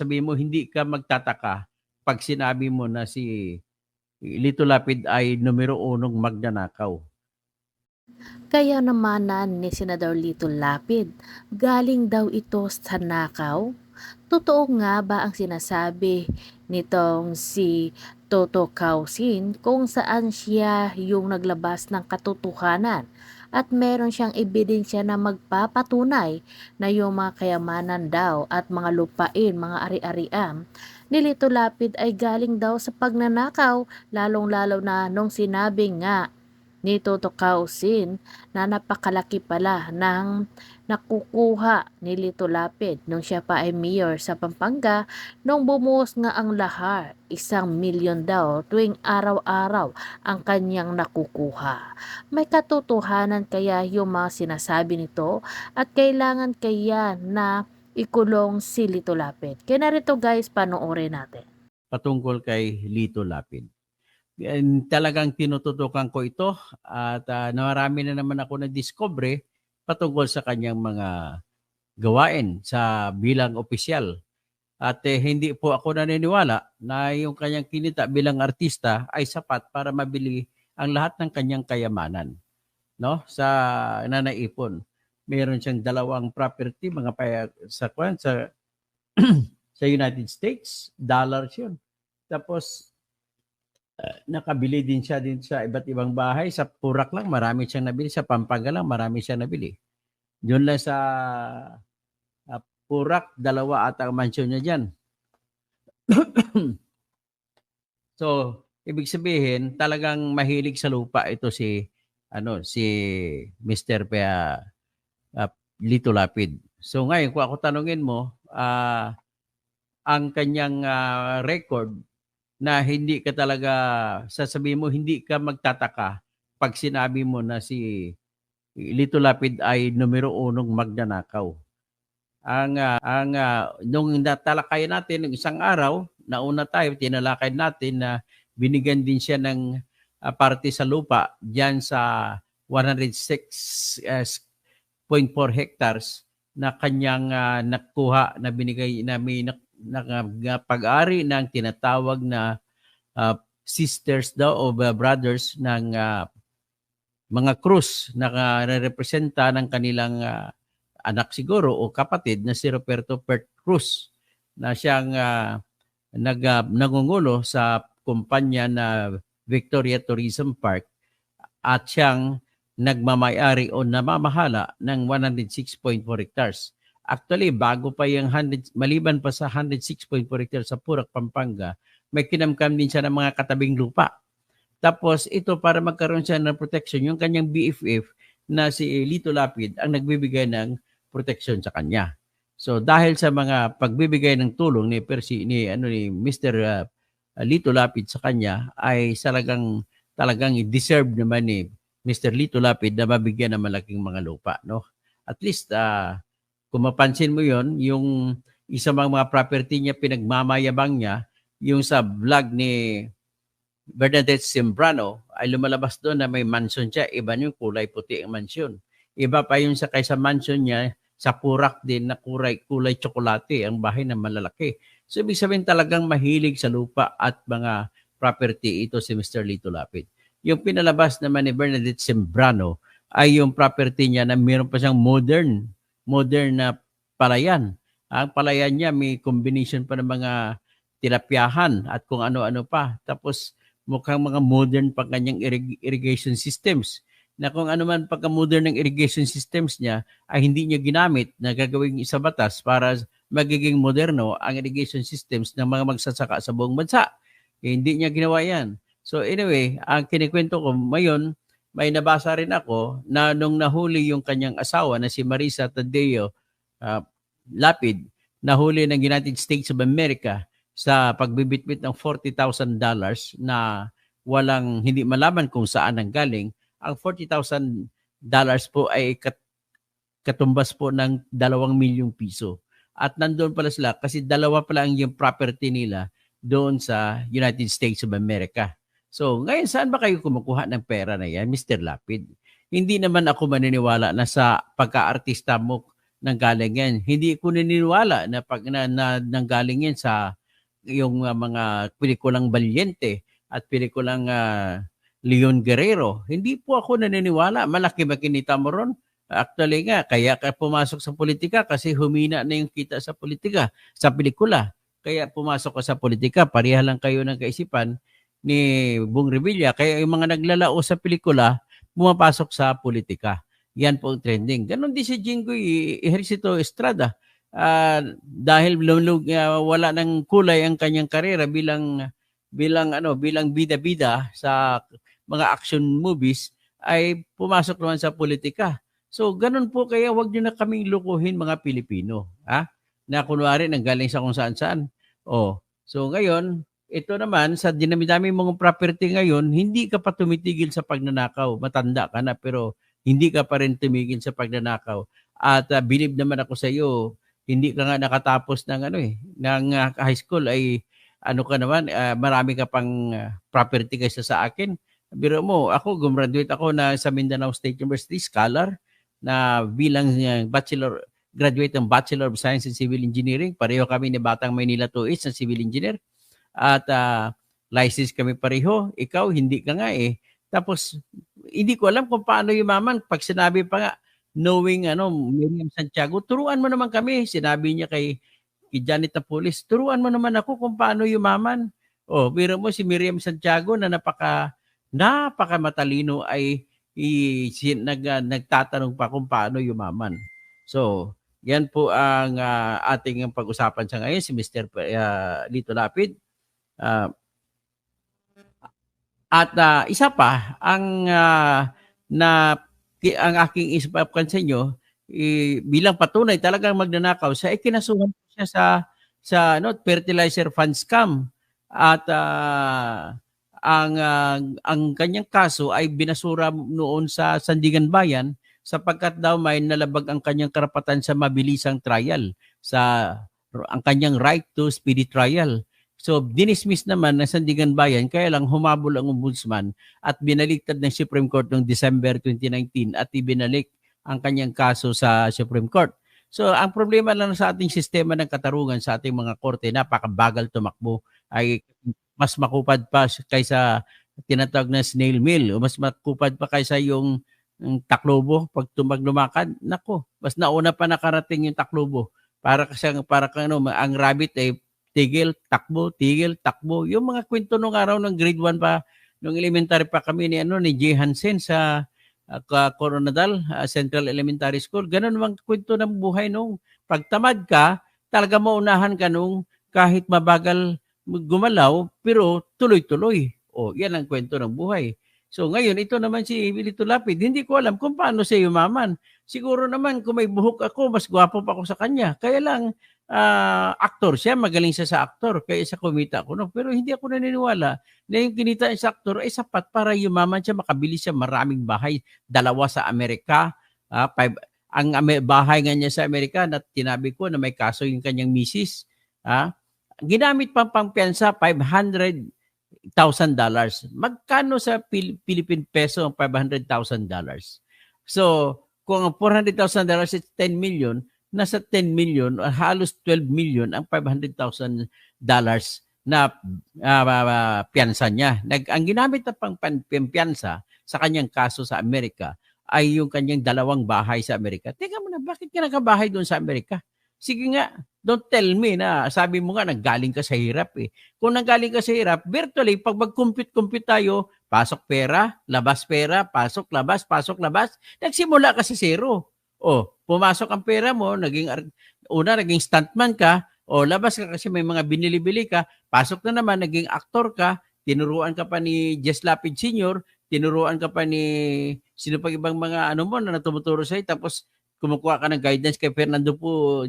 sabihin mo hindi ka magtataka pag sinabi mo na si Lito Lapid ay numero unong magnanakaw. Kaya namanan ni Senador Lito Lapid, galing daw ito sa nakaw? Totoo nga ba ang sinasabi nitong si Toto Kausin kung saan siya yung naglabas ng katotohanan at meron siyang ebidensya na magpapatunay na yung mga kayamanan daw at mga lupain, mga ari-arian ni Lito Lapid ay galing daw sa pagnanakaw, lalong-lalo na nung sinabi nga ni Toto Kausin na napakalaki pala ng nakukuha ni Lito Lapid nung siya pa ay mayor sa Pampanga nung bumuhos nga ang lahar, 1 milyon daw tuwing araw-araw ang kanyang nakukuha. May katotohanan kaya yung mga sinasabi nito at kailangan kaya na ikulong si Lito Lapid? Kaya narito guys, panoorin natin. Patungkol kay Lito Lapid. And talagang tinututukan ko ito at marami na naman ako na-discover patungkol sa kanyang mga gawain sa bilang opisyal. At hindi po ako naniniwala na yung kanyang kinita bilang artista ay sapat para mabili ang lahat ng kanyang kayamanan, no? Sa nanaipon. Meron siyang 2 property mga sa sa United States, dollars 'yun. Tapos nakabili din siya sa iba't ibang bahay. Sa Purak lang, marami siyang nabili. Sa Pampanga lang, marami siyang nabili. Doon lang sa Purak, 2 ata ang mansion niya dyan. So, ibig sabihin, talagang mahilig sa lupa ito si Mr. Lito Lapid. So ngayon, kung ako tanungin mo, ang kanyang record na hindi ka talaga, sasabihin mo, hindi ka magtataka pag sinabi mo na si Lito Lapid ay numero unong magnanakaw. Nung natalakayan natin ng isang araw, nauna tayo, tinalakay natin na binigyan din siya ng parte sa lupa diyan sa 106.4 hectares na kanyang nakuha na binigay na may pag-ari ng tinatawag na sisters daw o brothers ng mga Cruz na representa ng kanilang anak siguro o kapatid na si Roberto Pert Cruz na siyang nangungulo sa kumpanya na Victoria Tourism Park at siyang nagmamayari o namamahala ng 106.4 hectares. Actually, bago pa yung maliban pa sa 106.4 hectares sa Purak, Pampanga, may kinamkam din siya ng mga katabing lupa. Tapos ito para magkaroon siya ng protection, yung kanyang BFF na si Lito Lapid ang nagbibigay ng protection sa kanya. So dahil sa mga pagbibigay ng tulong ni Mr. Lito Lapid sa kanya ay talagang deserve naman ni Mr. Lito Lapid na mabigyan ng malaking mga lupa, no? At least kung mapansin mo 'yon, yung isa mga property niya pinagmamayabang niya, yung sa vlog ni Bernadette Sembrano ay lumalabas doon na may mansion siya, iba yung kulay puti ang mansion. Iba pa yung kaysa mansion niya sa Purak din na kulay tsokolate ang bahay na malalaki. So ibig sabihin talagang mahilig sa lupa at mga property ito si Mr. Lito Lapid. Yung pinalabas naman ni Bernadette Sembrano ay yung property niya na mayroon pa siyang modern na palayan. Ang palayan niya may combination pa ng mga tilapyahan at kung ano-ano pa. Tapos mukhang mga modern pa kanyang irrigation systems na kung ano man pagka-modern ng irrigation systems niya ay hindi niya ginamit na gagawing isa batas para magiging moderno ang irrigation systems ng mga magsasaka sa buong bansa. Hindi niya ginawa yan. So anyway, ang kinikwento ko ngayon, may nabasa rin ako na nung nahuli yung kanyang asawa na si Marisa Tadeo Lapid, nahuli ng United States of America sa pagbibitbit ng $40,000 na hindi malaman kung saan ang galing. Ang $40,000 po ay katumbas po ng 2 milyong piso. At nandoon pala sila kasi 2 pala ang yung property nila doon sa United States of America. So ngayon saan ba kayo kumukuha ng pera na yan, Mr. Lapid? Hindi naman ako maniniwala na sa pagka-artista mo nanggaling yan. Hindi ko naniniwala na pag nanggaling yan sa yung mga pelikulang Valiente at pelikulang Leon Guerrero. Hindi po ako naniniwala. Malaki ba kinita mo ron? Actually nga, kaya ka pumasok sa politika kasi humina na yung kita sa politika, sa pelikula. Kaya pumasok ka sa politika, pareha lang kayo ng kaisipan ni Bong Revilla. Kaya yung mga naglalao sa pelikula, pumapasok sa politika. Yan po ang trending. Ganon din si Jinggoy Ejercito Estrada. Dahil wala ng kulay ang kanyang karera bilang bida-bida sa mga action movies, ay pumasok naman sa politika. So ganun po, kaya wag niyo na kaming lukuhin mga Pilipino, na kunwari nanggaling sa kung saan-saan. So ngayon, ito naman sa dinami-dami mong property ngayon, hindi ka pa tumitigil sa pagnanakaw. Matanda ka na pero hindi ka pa rin tumigil sa pagnanakaw. At believe naman ako sa iyo, hindi ka nga nakatapos ng high school, ay ka naman, marami ka pang property kaysa sa akin. Biro mo, ako gumraduate ako na sa Mindanao State University scholar na bilang graduate ng Bachelor of Science in Civil Engineering. Pareho kami ni Batang Maynila 2H na civil engineer. At license kami pareho. Ikaw hindi ka nga eh. Tapos hindi ko alam kung paano yumaman. Pag sinabi pa nga, knowing Miriam Santiago, turuan mo naman kami. Sinabi niya kay Janet Napoles, turuan mo naman ako kung paano yumaman. Biro mo si Miriam Santiago na napaka matalino ay nagtatanong pa kung paano yumaman. So, yan po ang ating pag-usapan sa ngayon, si Mr. Lito Lapid. At isa pa, ang aking isipapkan sa inyo, bilang patunay talagang magnanakaw, sa ikinasuhan siya sa fertilizer fund scam. At ang kanyang kaso ay binasura noon sa Sandigan Bayan sapagkat daw may nalabag ang kanyang karapatan sa mabilisang trial, ang kanyang right to speedy trial. So, dinismiss naman ng Sandigan Bayan, kaya lang humabol ang ombudsman at binaliktad ng Supreme Court noong December 2019 at ibinalik ang kanyang kaso sa Supreme Court. So, ang problema lang sa ating sistema ng katarungan sa ating mga korte, napakabagal tumakbo, ay mas makupad pa kaysa tinatawag na snail mail, o mas makupad pa kaysa yung taklobo pag lumakad. Nako, mas nauna pa nakarating yung taklobo. Para kang ang rabbit ay tigil, takbo, tigil, takbo. Yung mga kwento nung araw ng grade 1 pa, nung elementary pa kami ni J. Hansen sa Coronadal Central Elementary School. Ganun naman kwento ng buhay nung pagtamad ka, talaga maunahan ka nung kahit mabagal gumalaw, pero tuloy-tuloy. Yan ang kwento ng buhay. So ngayon, ito naman si Lito Lapid, hindi ko alam kung paano siya yumaman. Siguro naman kung may buhok ako, mas gwapo pa ako sa kanya. Kaya lang, aktor siya, magaling siya sa aktor, kaya sa kumita ako. No? Pero hindi ako naniniwala na yung kinita sa aktor ay sapat para yumaman siya, makabili siya maraming bahay, 2 sa Amerika, 5, ang bahay nga niya sa Amerika na tinabi ko na may kaso yung kanyang misis, ginamit pang pangpiyansa, $500,000. Magkano sa Philippine peso ang $500,000? So, kung ang $400,000 is 10 million, nasa 10 million, halos 12 million ang $500,000 na piyansa niya. Ang ginamit na pang piyansa sa kanyang kaso sa Amerika ay yung kanyang 2 bahay sa Amerika. Teka muna, bakit ka nakabahay doon sa Amerika? Sige nga, don't tell me na sabi mo nga nanggaling ka sa hirap eh. Kung nanggaling ka sa hirap, virtually, pag mag-compute tayo, pasok pera, pasok, labas, nagsimula ka sa zero. Pumasok ang pera mo, naging stuntman ka, labas ka kasi may mga binili-bili ka, pasok na naman, naging aktor ka, tinuruan ka pa ni Jess Lapid Sr., tinuruan ka pa ni sino pag ibang mga na tumuturo sa'yo, tapos kumukuha ka ng guidance kay Fernando po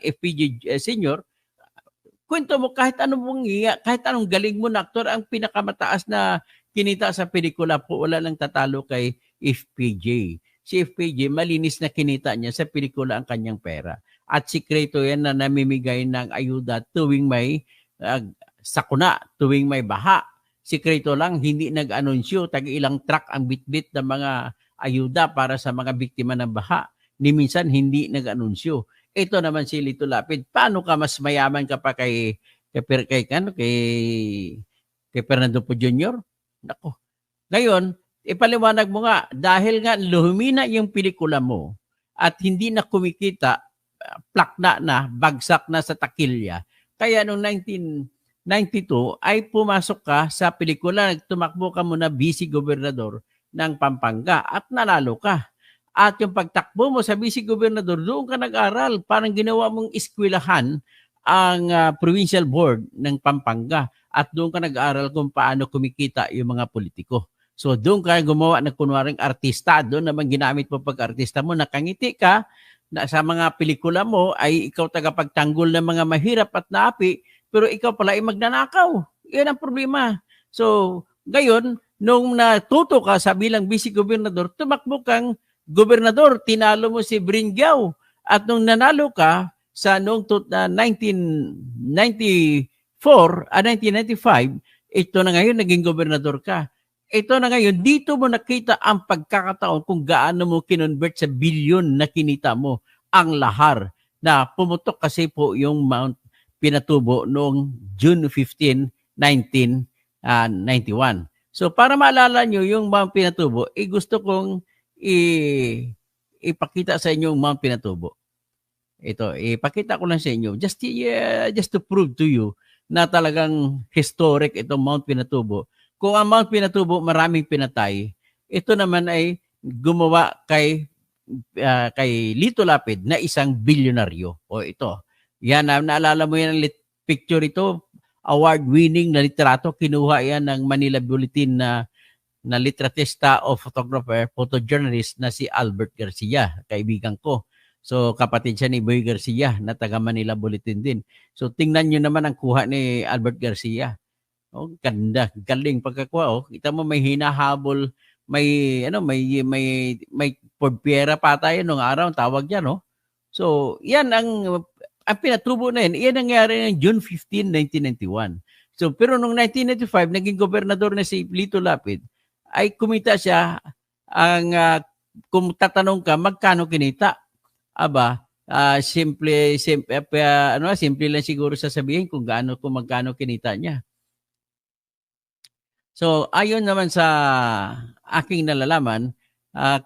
FPJ Senior, kwento mo kahit anong galing mo na aktor, ang pinakamataas na kinita sa pelikula po, wala lang tatalo kay FPJ. Si FPJ, malinis na kinita niya sa pelikula ang kanyang pera. At sikreto yan na namimigay ng ayuda tuwing may sakuna, tuwing may baha. Sikreto lang, hindi nag-anunsyo, tag-ilang truck ang bitbit ng mga ayuda para sa mga biktima ng baha. ni minsan hindi nag-anunsyo. Ito naman si Lito Lapid, paano ka mas mayaman ka pa kay Fernando Po Jr.? Nako. Ngayon, ipaliwanag mo nga, dahil nga lumina yung pelikula mo at hindi na kumikita, plakna na, bagsak na sa takilya. Kaya noong 1992 ay pumasok ka sa pelikula, tumakbo ka muna vice-gobernador ng Pampanga at nanalo ka. At yung pagtakbo mo sa vice-gobernador, doon ka nag-aral. Parang ginawa mong eskwelahan ang provincial board ng Pampanga at doon ka nag-aral kung paano kumikita yung mga politiko. So doon ka gumawa ng kunwaring artista, doon naman ginamit mo pag-artista mo, nakangiti ka, na sa mga pelikula mo ay ikaw tagapagtanggol ng mga mahirap at naapi, pero ikaw pala ay magnanakaw. Yan ang problema. So ngayon, nung natuto ka sa bilang vice-gobernador, tumakbo kang gobernador, tinalo mo si Bringyao. At nung nanalo ka sa noong 1995, ito na ngayon naging gobernador ka. Ito na ngayon, dito mo nakita ang pagkakataon kung gaano mo kinonvert sa bilyon na kinita mo ang lahar na pumutok kasi po yung Mount Pinatubo noong June 15, 1991. So para maalala nyo yung Mount Pinatubo, gusto kong ipakita sa inyo yung Mount Pinatubo. Ito, ipakita ko lang sa inyo just to prove to you na talagang historic itong Mount Pinatubo. Kung ang Mount Pinatubo maraming pinatay, ito naman ay gumawa kay Lito Lapid na isang bilyonaryo. O ito, yan, naalala mo yan ang picture ito, award-winning na literato, kinuha yan ng Manila Bulletin na litratista o photographer, photojournalist na si Albert Garcia, kaibigan ko. So kapatid siya ni Boy Garcia na taga Manila Bulletin din. So tingnan nyo naman ang kuha ni Albert Garcia. Oh, ganda, galing pagkakuha. Oh, kita mo may hinahabol, may porbiera pa tayo nung araw, tawag yan, no? So, yan ang pinatubo na yan. Yan nangyari ng June 15, 1991. So, pero nung 1995, naging gobernador na si Lito Lapid, ay kumita siya kung tatanong ka, magkano kinita? Aba, simple lang siguro sasabihin kung magkano kinita niya. So, ayon naman sa aking nalalaman,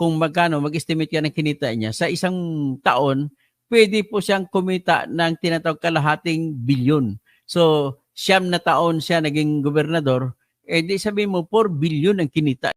kung magkano mag-estimate ka ng kinita niya, sa isang taon, pwede po siyang kumita ng tinatawag kalahating bilyon. So, 9 na taon siya naging gobernador, di sabihin mo 4 bilyon ang kinita